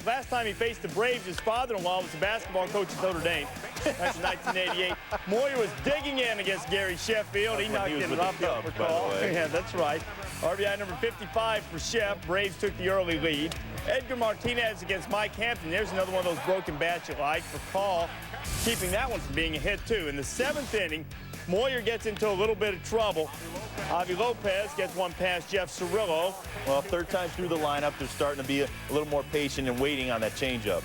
because last time he faced the Braves, his father-in-law was the basketball coach at Notre Dame. That's in 1988. Moyer was digging in against Gary Sheffield. He knocked it off the upper call. Yeah, that's right. RBI number 55 for Sheff. Braves took the early lead. Edgar Martinez against Mike Hampton. There's another one of those broken bats you like for Call, keeping that one from being a hit, too. In the 7th inning, Moyer gets into a little bit of trouble. Javi Lopez gets one past Jeff Cirillo. Well, third time through the lineup, they're starting to be a little more patient and waiting on that changeup.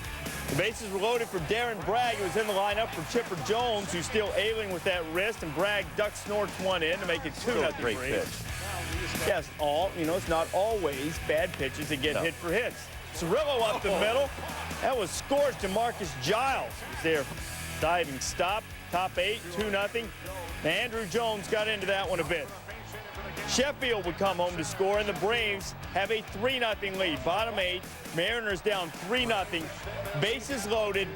The bases were loaded for Darren Bragg, who was in the lineup for Chipper Jones, who's still ailing with that wrist, and Bragg duck snorts one in to make it 2-0 Great Braves. pitch. Yes, it's not always bad pitches that get hit for hits. Cirillo up the middle. That was scorched, and Marcus Giles was there. Diving stop, top 8, 2-0. Andrew Jones got into that one a bit. Sheffield would come home to score, and the Braves have a 3-0 lead. Bottom 8, Mariners down 3-0. Bases loaded,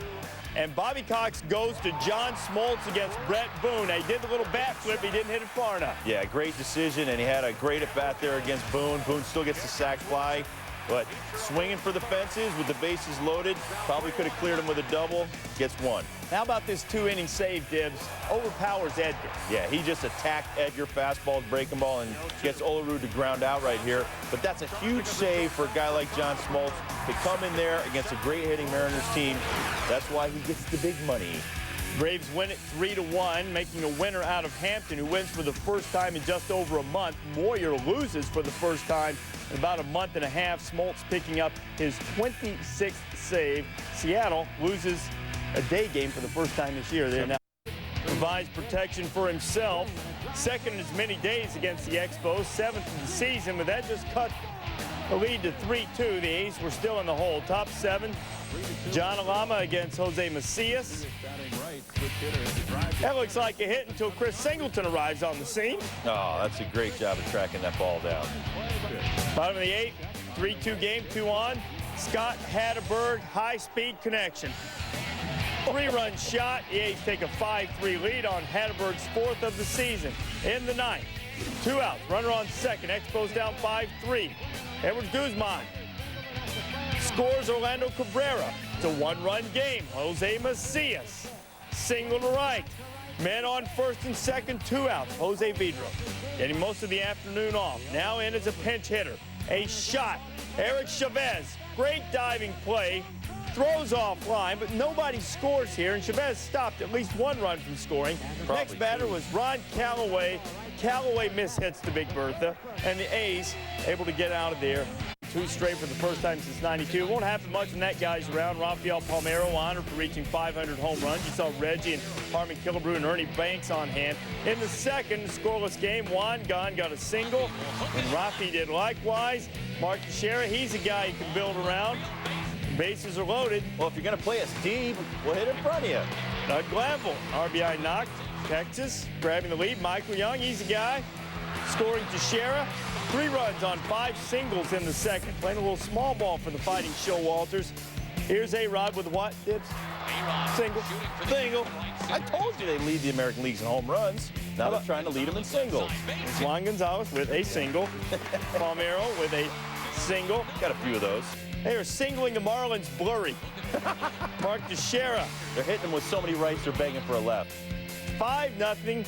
and Bobby Cox goes to John Smoltz against Brett Boone. He did the little bat flip. He didn't hit it far enough. Yeah, great decision, and he had a great at-bat there against Boone. Boone still gets the sac fly, but swinging for the fences with the bases loaded, probably could have cleared him with a double, gets one. How about this 2-inning save, Dibbs? Overpowers Edgar. Yeah, he just attacked Edgar, fastball, breaking ball, and gets Olerud to ground out right here. But that's a huge save for a guy like John Smoltz to come in there against a great hitting Mariners team. That's why he gets the big money. Braves win it 3-1, making a winner out of Hampton, who wins for the first time in just over a month. Moyer loses for the first time in about a month and a half. Smoltz picking up his 26th save. Seattle loses a day game for the first time this year. They're now provides protection for himself. Second in as many days against the Expos, 7th of the season, but that just cut the lead to 3-2. The A's were still in the hole. Top 7, John Alama against Jose Macias. That looks like a hit until Chris Singleton arrives on the scene. Oh, that's a great job of tracking that ball down. Bottom of the 8th, 3-2 game, 2 on. Scott Hatteberg, high-speed connection. 3-run shot. The A's take a 5-3 lead on Hatteberg's 4th of the season. In the 9th, 2 outs, runner on second. Expos down 5-3. Edward Guzman scores Orlando Cabrera. It's a 1-run game. Jose Macias, single to right. Men on first and second, 2 outs. Jose Vidro getting most of the afternoon off. Now in as a pinch hitter. A shot. Eric Chavez, great diving play. Throws offline, but nobody scores here, and Chavez stopped at least 1 run from scoring. Next batter was Ron Callaway. Callaway mishits the Big Bertha, and the A's able to get out of there. 2 straight for the first time since '92. It won't happen much when that guy's around. Rafael Palmeiro honored for reaching 500 home runs. You saw Reggie and Harmon Killebrew and Ernie Banks on hand. In the second, scoreless game, Juan Gon got a single, and Rafi did likewise. Mark Teixeira, he's a guy you can build around. Bases are loaded. Well, if you're going to play us deep, we'll hit in front of you. Doug Glanville, RBI knocked. Texas grabbing the lead. Michael Young, he's a guy. Scoring Teixeira. 3 runs on 5 singles in the second. Playing a little small ball for the Fighting Showalters. Here's A-Rod with what, Dibbs? Single. Single. I told you they lead the American Leagues in home runs. Now they're trying to lead them in singles. Juan Gonzalez with a single. Palmeiro with a single. Got a few of those. They are singling the Marlins blurry. Mark Teixeira. They're hitting them with so many rights, they're begging for a left. 5-0.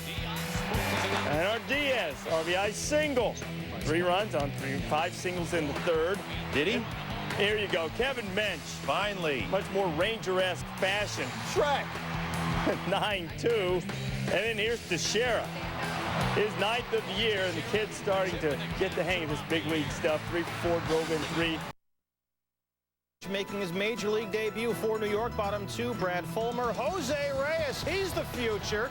And our Diaz, RBI single. 3 runs on 5 singles in the third. Did he? Here you go. Kevin Mensch. Finally. Much more Ranger-esque fashion. Shrek. 9-2. And then here's Teixeira. His 9th of the year, and the kid's starting to get the hang of this big league stuff. 3 for 4, drove in 3. Making his major league debut for New York, bottom 2, Brad Fulmer. Jose Reyes, he's the future.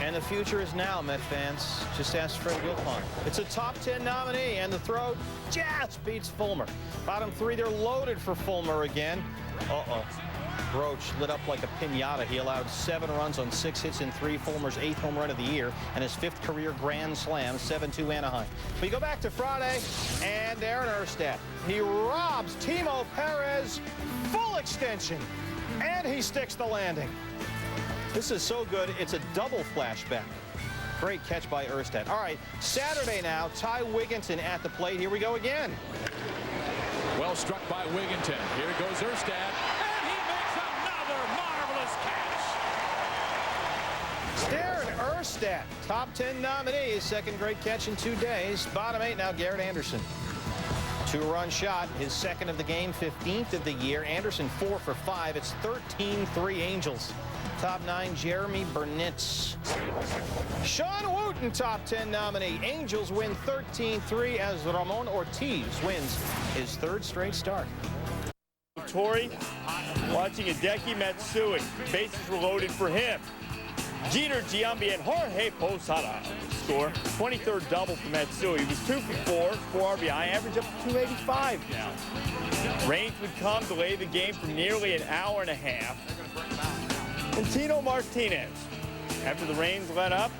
And the future is now, Met fans. Just ask Fred Wilpon. It's a top 10 nominee, and the throw just beats Fulmer. Bottom 3, they're loaded for Fulmer again. Roach lit up like a piñata. He allowed 7 runs on 6 hits in 3. Fulmer's 8th home run of the year and his 5th career grand slam, 7-2 Anaheim. We go back to Friday, and Aaron Erstad. He robs Timo Perez, full extension, and he sticks the landing. This is so good, it's a double flashback. Great catch by Erstad. All right, Saturday now, Ty Wigginton at the plate. Here we go again. Well, Now struck by Wigginton. Here goes Erstad, and he makes another marvelous catch. Darren Erstad, top 10 nominee, his second great catch in 2 days. Bottom 8 now, Garrett Anderson. 2-run shot, his second of the game, 15th of the year. Anderson 4 for 5. It's 13-3 Angels. Top 9, Jeremy Burnitz. Sean Wooten, top 10 nominee. Angels win 13-3 as Ramon Ortiz wins his 3rd straight start. Tori watching Hideki Matsui. Bases were loaded for him. Jeter, Giambi, and Jorge Posada score. 23rd double for Matsui. He was 2 for 4 RBI, average up to 285 now. Rains would come, delay the game for nearly an hour and a half. And Tino Martinez, after the rains let up,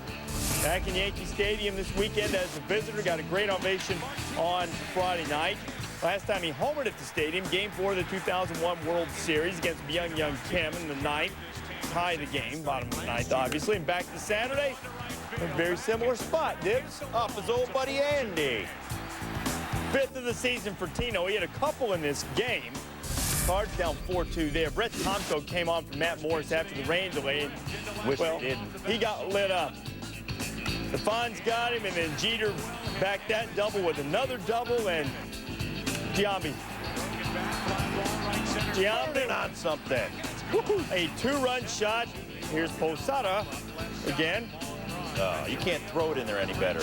back in Yankee Stadium this weekend as a visitor, got a great ovation on Friday night. Last time he homered at the stadium, Game 4 of the 2001 World Series against Byung-Young Kim in the 9th. Tie the game, bottom of the 9th, obviously. And back to Saturday, a very similar spot. Dibs off his old buddy Andy. 5th of the season for Tino. He had a couple in this game. Cards down 4-2 there. Brett Tomko came on for Matt Morris after the rain delay. Wish he didn't. He got lit up. The Fonz got him, and then Jeter backed that double with another double, and Giambi on something. A 2-run shot. Here's Posada again. You can't throw it in there any better.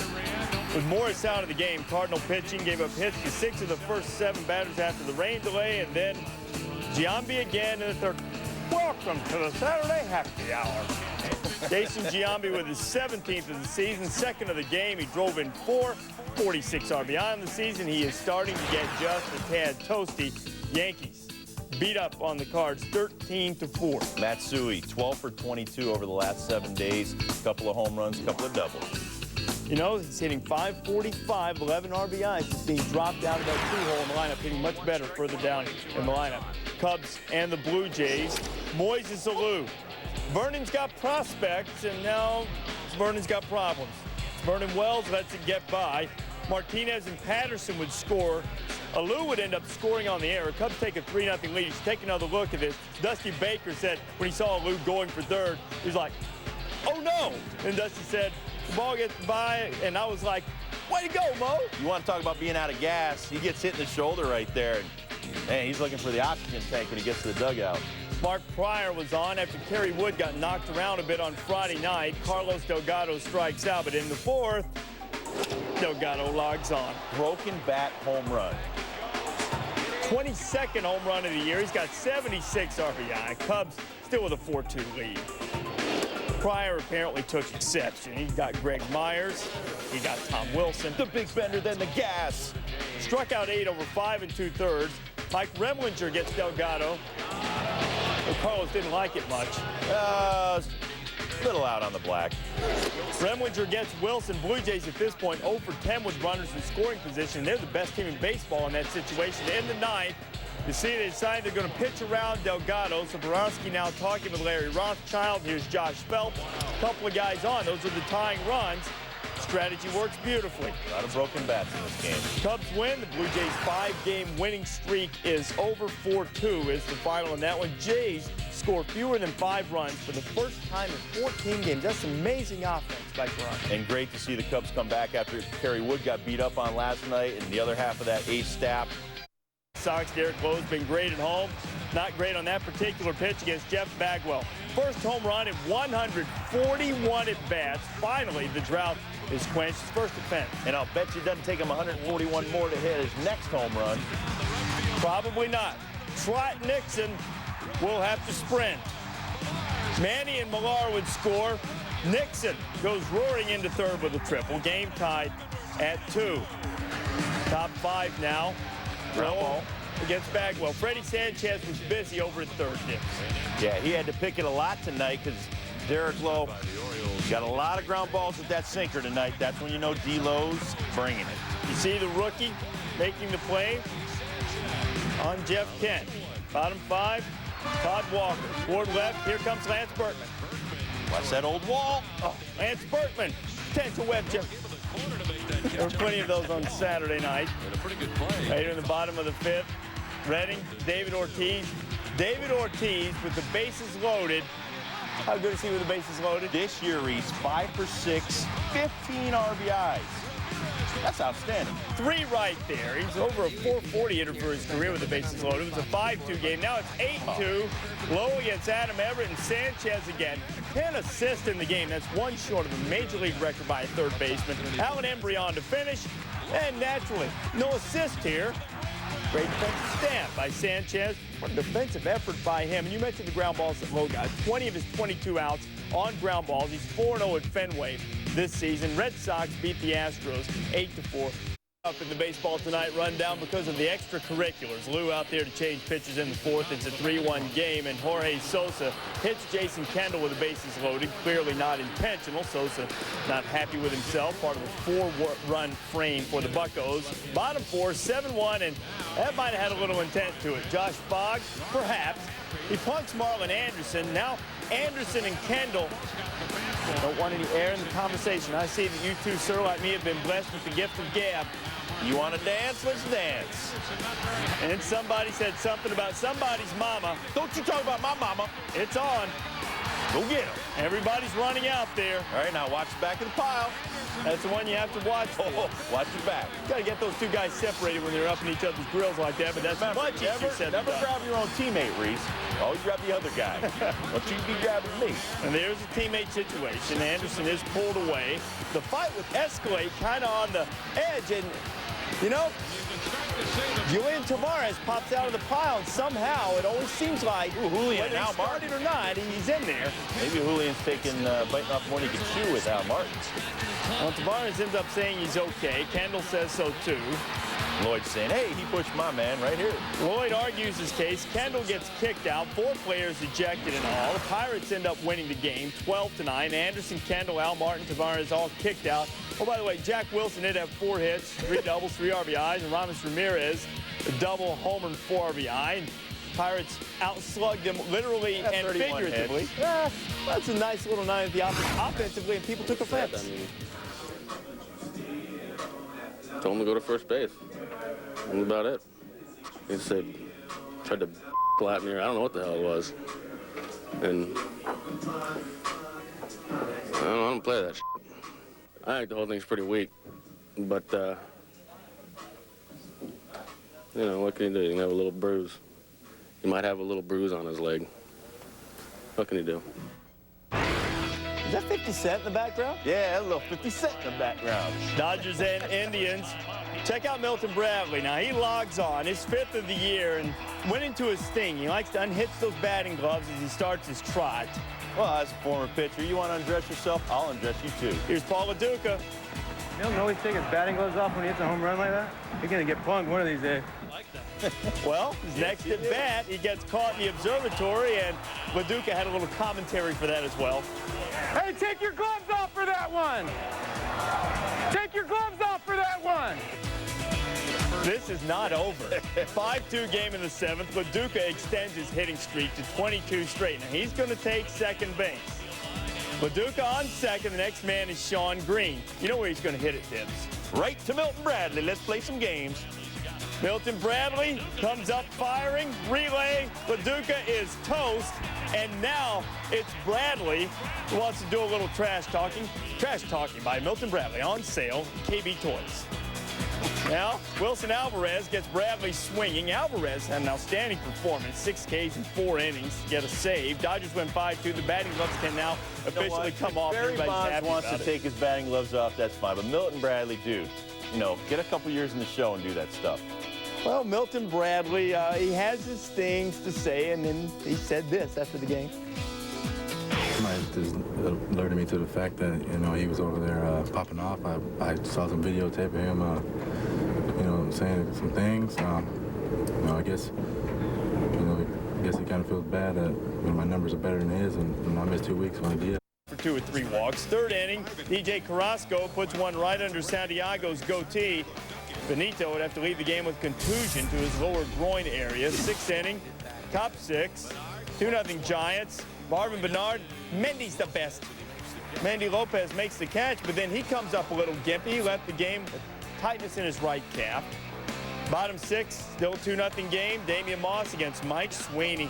With Morris out of the game, Cardinal pitching gave up hits to 6 of the first 7 batters after the rain delay, and then Giambi again in the 3rd. Welcome to the Saturday Happy Hour. Jason Giambi with his 17th of the season, 2nd of the game. He drove in 4, 46 RBI in the season. He is starting to get just a tad toasty. Yankees beat up on the Cards 13-4. Matsui, 12 for 22 over the last 7 days. A couple of home runs, a couple of doubles. You know, he's hitting 545, 11 RBIs. He's being dropped out of that 2-hole in the lineup, hitting much better further down in the lineup. Cubs and the Blue Jays. Moises Alou. Vernon's got prospects, and now Vernon's got problems. Vernon Wells lets it get by. Martinez and Patterson would score. Alou would end up scoring on the air. Cubs take a 3-0 lead. Take another look at this. Dusty Baker said when he saw Alou going for 3rd, he was like, oh no. And Dusty said, the ball gets by, and I was like, way to go, Mo. You want to talk about being out of gas. He gets hit in the shoulder right there. And he's looking for the oxygen tank when he gets to the dugout. Mark Pryor was on after Kerry Wood got knocked around a bit on Friday night. Carlos Delgado strikes out, but in the 4th, Delgado logs on. Broken bat home run. 22nd home run of the year. He's got 76 RBI. Cubs still with a 4-2 lead. Pryor apparently took exception. He got Greg Myers. He got Tom Wilson. The big bender, then the gas. Struck out 8 over 5 2/3. Mike Remlinger gets Delgado. Well, Carlos didn't like it much. Little out on the black. Remlinger gets Wilson. Blue Jays at this point 0 for 10 with runners in scoring position. They're the best team in baseball in that situation. In the 9th, you see they decided they're going to pitch around Delgado. So Borowski now talking with Larry Rothschild. Here's Josh Phelps. A couple of guys on. Those are the tying runs. Strategy works beautifully. A lot of broken bats in this game. Cubs win. The Blue Jays' 5-game winning streak is over. 4-2 is the final in that one. Jays score fewer than 5 runs for the first time in 14 games. That's amazing offense by Toronto. And great to see the Cubs come back after Kerry Wood got beat up on last night, and the other half of that ace staff. Sox, Derek Lowe's been great at home. Not great on that particular pitch against Jeff Bagwell. First home run in 141 at-bats. Finally, the drought is quenched. His first offense. And I'll bet you it doesn't take him 141 more to hit his next home run. Probably not. Trot Nixon will have to sprint. Manny and Millar would score. Nixon goes roaring into 3rd with a triple. Game tied at 2. Top 5 now. Ground ball against Bagwell. Freddie Sanchez was busy over at 3rd. Yeah, he had to pick it a lot tonight because Derek Lowe got a lot of ground balls with that sinker tonight. That's when you know D-Lowe's bringing it. You see the rookie making the play on Jeff Kent. Bottom 5, Todd Walker. Toward left, here comes Lance Berkman. Watch that old wall. Oh, Lance Berkman, potential web chip. There were plenty of those on Saturday night. Later in the bottom of the 5th, Redding, David Ortiz. David Ortiz with the bases loaded. How good is he with the bases loaded? This year, Reese, 5 for 6, 15 RBIs. That's outstanding. 3 right there. He's over a 440 hitter for his career with the bases loaded. It was a 5-2 game. Now it's 8-2. Low against Adam Everett and Sanchez again. 10 assists in the game. That's 1 short of a major league record by a third baseman. Alan Embryon to finish. And naturally, no assist here. Great defensive stamp by Sanchez. What a defensive effort by him. And you mentioned the ground balls that Lowe got. 20 of his 22 outs on ground balls. He's 4-0 at Fenway this season. Red Sox beat the Astros 8-4. Up in the baseball tonight rundown because of the extracurriculars. Lou out there to change pitches in the 4th. It's a 3-1 game, and Jorge Sosa hits Jason Kendall with the bases loaded. Clearly not intentional. Sosa not happy with himself. Part of a 4-run frame for the Buccos. Bottom 4, 7-1, and that might have had a little intent to it. Josh Fogg, perhaps. He punts Marlon Anderson. Now Anderson and Kendall don't want any air in the conversation. I see that you two, sir, like me, have been blessed with the gift of gab. You want to dance? Let's dance. And somebody said something about somebody's mama. Don't you talk about my mama. It's on. Go get him. Everybody's running out there. All right, now watch the back of the pile. That's the one you have to watch. Oh, watch your back. You got to get those two guys separated when they're up in each other's grills like that, but that's much easier said than Never done. grab your own teammate, Reese. Always grab the other guy. Don't you be grabbing me. And there's a teammate situation. Anderson is pulled away. The fight would escalate kind of on the edge, and you know, Julian Tavares pops out of the pile, and somehow it always seems like, Julian, whether he started or not, he's in there. Maybe Julian's biting off more than he can chew with Al Martin. Well, Tavares ends up saying he's okay. Kendall says so too. Lloyd's saying, hey, he pushed my man right here. Lloyd argues his case. Kendall gets kicked out. 4 players ejected in all. The Pirates end up winning the game 12-9. Anderson, Kendall, Al Martin, Tavares all kicked out. Oh, by the way, Jack Wilson did have 4 hits, 3 doubles, 3 RBIs, and Ramos Ramirez a double homer and 4 RBI. And Pirates outslugged them literally and figuratively. Yeah, that's a nice little night at the offensively, and people took offense. Told him to go to first base. That's about it. He said, tried to clap me, or I don't know what the hell it was. And I don't play that shit. I think the whole thing's pretty weak. But, you know, what can you do? You can have a little bruise. He might have a little bruise on his leg. What can he do? Is that 50 Cent in the background? Yeah, a little 50 Cent in the background. Dodgers and Indians. Check out Milton Bradley. Now, he logs on, his 5th of the year, and went into his sting. He likes to unhitch those batting gloves as he starts his trot. Well, as a former pitcher, you want to undress yourself? I'll undress you, too. Here's Paul LaDuca. You don't always take his batting gloves off when he hits a home run like that? You're going to get punked one of these days. Well, his next at bat, he gets caught in the observatory, and LaDuca had a little commentary for that as well. Hey, take your gloves off for that one! Take your gloves off for that one! This is not over. 5-2 game in the 7th. LaDuca extends his hitting streak to 22 straight. Now, he's going to take second base. LaDuca on second. The next man is Sean Green. You know where he's going to hit it, Tibbs? Right to Milton Bradley. Let's play some games. Milton Bradley comes up firing. Relay. LaDuca is toast. And now it's Bradley who wants to do a little trash talking. Trash talking by Milton Bradley on sale, KB Toys. Now, Wilson Alvarez gets Bradley swinging. Alvarez had an outstanding performance, 6 Ks in 4 innings to get a save. Dodgers win 5-2. The batting gloves can now officially come off. Barry Everybody's Bonds happy wants about to it. take his batting gloves off, that's fine. But Milton Bradley, dude, you know, get a couple years in the show and do that stuff. Well, Milton Bradley, he has his things to say, and then he said this after the game. Somebody just alerted me to the fact that, you know, he was over there popping off. I saw some videotape of him, you know, saying some things. You know, I guess he kind of feels bad that, you know, my numbers are better than his, and I missed 2 weeks when I did. For 2 or 3 walks. 3rd inning, DJ Carrasco puts one right under Santiago's goatee. Benito would have to leave the game with contusion to his lower groin area. 6th inning, top 6, 2-0 Giants. Marvin Bernard, Mendy's the best. Mendy Lopez makes the catch, but then he comes up a little gimpy. He left the game with tightness in his right calf. Bottom 6, still 2-0 game. Damian Moss against Mike Sweeney.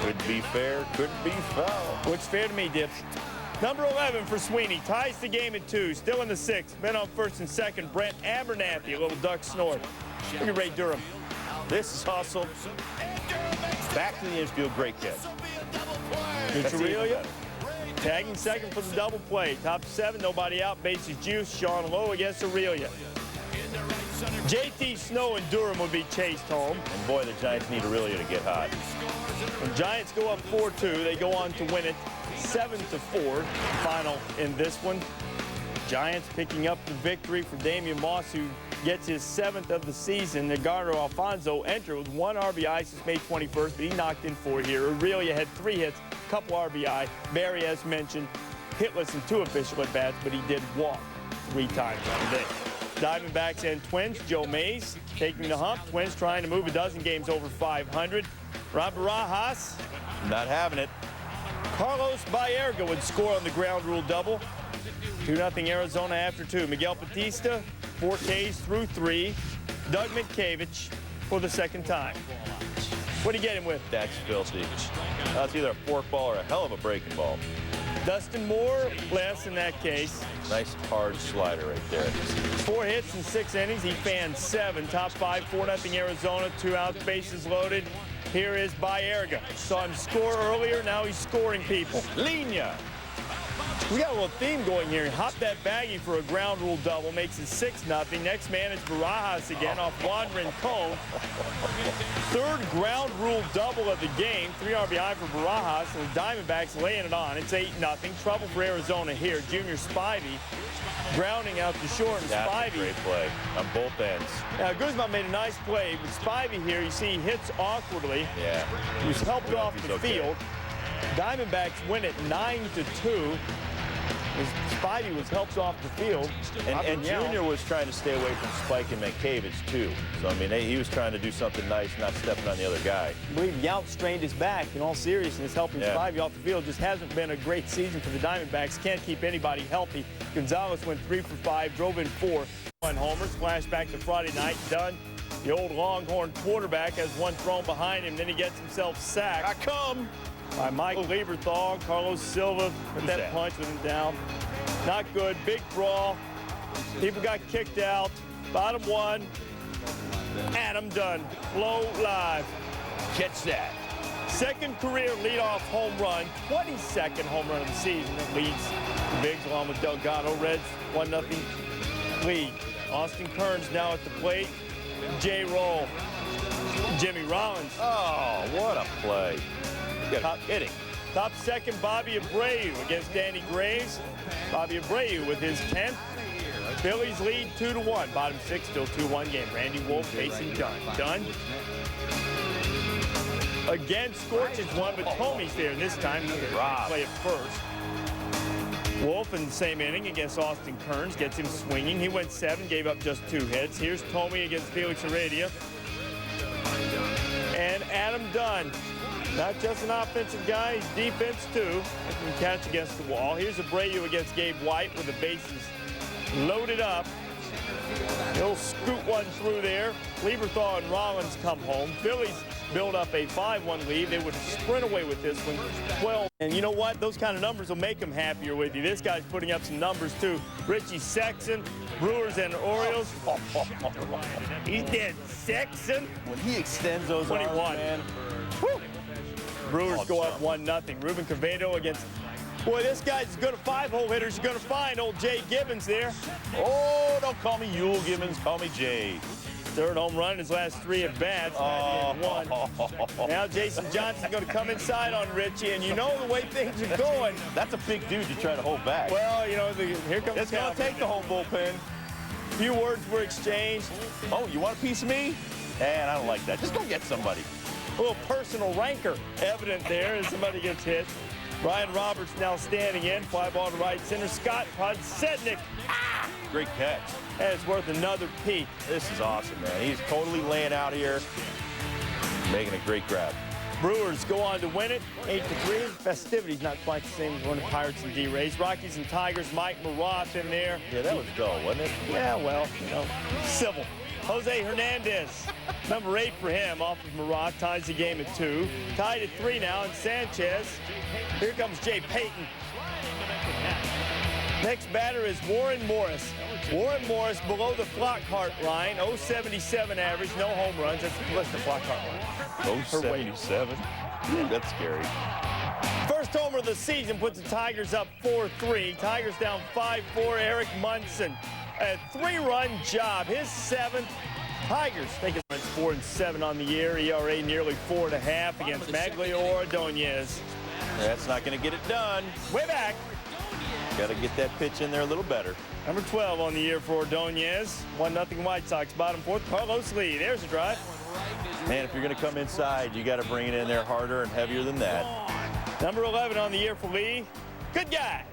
Couldn't be fair, couldn't be foul. Looks fair to me, Dips. Number 11 for Sweeney. Ties the game at 2. Still in the 6th. Men on first and second. Brent Abernathy, a little duck snort. Look at Ray Durham. This is hustle. Back to the infield, great catch. It's Aurelia. Tagging second for the double play. Top 7, nobody out. Bases juice. Sean Lowe against Aurelia. JT Snow and Durham will be chased home. And boy, the Giants need Aurelia to get hot. The Giants go up 4-2. They go on to win it 7-4. Final in this one. Giants picking up the victory for Damian Moss, who gets his 7th of the season. Edgardo Alfonso entered with 1 RBI since May 21st, but he knocked in 4 here. Aurelia had 3 hits, a couple RBI. Barry, as mentioned, hitless in 2 official at-bats, but he did walk 3 times on the day. Diamondbacks and Twins, Joe Mays taking the hump. Twins trying to move a dozen games over 500. Rob Barajas. Not having it. Carlos Baerga would score on the ground rule double. 2-0 Arizona after 2. Miguel Batista, 4 Ks through 3. Doug Mitkevich for the 2nd time. What do you get him with? That's filthy. That's either a fork ball or a hell of a breaking ball. Dustin Moore, less in that case. Nice hard slider right there. 4 hits in 6 innings. He fanned 7. Top 5, 4-0 Arizona. 2 outs, bases loaded. Here is Baerga. Saw him score earlier. Now he's scoring people. Lina. We got a little theme going here. Hop that baggie for a ground rule double. Makes it 6-0. Next man is Barajas again off Juan Rincon. 3rd ground rule double of the game. 3 RBI for Barajas. And the Diamondbacks laying it on. It's 8-0. Trouble for Arizona here. Junior Spivey grounding out to short. And That's Spivey, a great play on both ends. Now, Guzman made a nice play. But Spivey here, you see, he hits awkwardly. Yeah. He was helped off the okay. field. Diamondbacks win it 9-2. Spivey was helped off the field. And Junior was trying to stay away from Spike and Mitkevich, too. So, I mean, he was trying to do something nice, not stepping on the other guy. I believe Yount strained his back. In all seriousness, helping Spivey off the field. Just hasn't been a great season for the Diamondbacks. Can't keep anybody healthy. Gonzalez went 3 for 5, drove in 4. 1 homers, flashback to Friday night. Dunn, the old Longhorn quarterback, has 1 thrown behind him. Then he gets himself sacked. I come. By Michael Lieberthal. Carlos Silva with that punch with him down. Not good. Big brawl. People got kicked out. Bottom 1. Adam Dunn. Flow live. Catch that. 2nd career leadoff home run. 22nd home run of the season. That leads the Bigs along with Delgado. Reds 1-0 lead. Austin Kearns now at the plate. Jay Roll. Jimmy Rollins. Oh, what a play. Top hitting. Top 2nd, Bobby Abreu against Danny Graves. Bobby Abreu with his 10th. Phillies lead 2-1. Bottom 6, still 2-1 game. Randy Wolf facing Dunn. Dunn again scorches 1, but Comey's there this time. He's going to play it first. Wolf in the same inning against Austin Kearns gets him swinging. He went 7, gave up just 2 hits. Here's Tomey against Felix Heredia. And Adam Dunn. Not just an offensive guy, he's defense too. He can catch against the wall. Here's Abreu against Gabe White with the bases loaded up. He'll scoot 1 through there. Lieberthal and Rollins come home. Phillies build up a 5-1 lead. They would sprint away with this one, 12. And you know what? Those kind of numbers will make them happier with you. This guy's putting up some numbers too. Richie Sexton, Brewers and Orioles. He did Sexton. When he extends those 21. arms, man. Woo. Brewers go up 1-0. Ruben Quevedo against, boy, this guy's as good a 5-hole hitter as you're going to find. Old Jay Gibbons there. Oh, don't call me Yule Gibbons, call me Jay. 3rd home run in his last 3 at-bats. Now Jason Johnson's going to come inside on Richie, and you know the way things are going. That's a big dude to try to hold back. Well, you know, here comes it's going to take the home bullpen. A few words were exchanged. Oh, you want a piece of me? Man, I don't like that. Just go get somebody. A little personal rancor evident there as somebody gets hit. Ryan Roberts now standing in. Fly ball to right center. Scott Podsednik. Great catch. And it's worth another peek. This is awesome, man. He's totally laying out here, making a great grab. Brewers go on to win it, 8-3. Festivities not quite the same as one of the Pirates and D-Rays. Rockies and Tigers, Mike Maroth in there. Yeah, that was dull, wasn't it? Yeah, well, you know, civil. Jose Hernandez, number 8 for him, off of Marat, ties the game at 2. Tied at 3 now, and Sanchez. Here comes Jay Payton. Next batter is Warren Morris. Warren Morris below the Flockhart line, 0.77 average, no home runs. That's the Flockhart line. 0.77. That's scary. First homer of the season puts the Tigers up 4-3. Tigers down 5-4. Eric Munson, a 3-run job, his 7th. Tigers taking 4-7 on the year. ERA nearly 4.5 against Maglio Ordonez. That's not going to get it done. Way back. Got to get that pitch in there a little better. Number 12 on the year for Ordonez. 1-0 White Sox, bottom 4th. Carlos Lee, there's a drive. Man, if you're going to come inside, you got to bring it in there harder and heavier than that. Number 11 on the year for Lee. Good guys,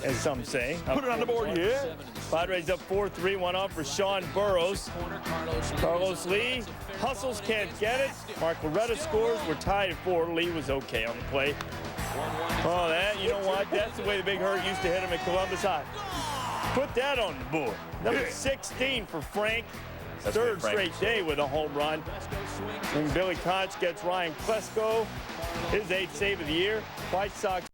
as some say. Put it on the board, yeah. Padres up 4-3, one off for Sean Burrows. Carlos Lee hustles, can't get it. Mark Loretta scores. We're tied at 4. Lee was okay on the plate. Oh, that, you know what? That's the way the Big Hurt used to hit him at Columbus High. Put that on the board. Number 16 for Frank. That's Third Frank straight day with a home run. And Billy Conch gets Ryan Klesko, his 8th save of the year. White Sox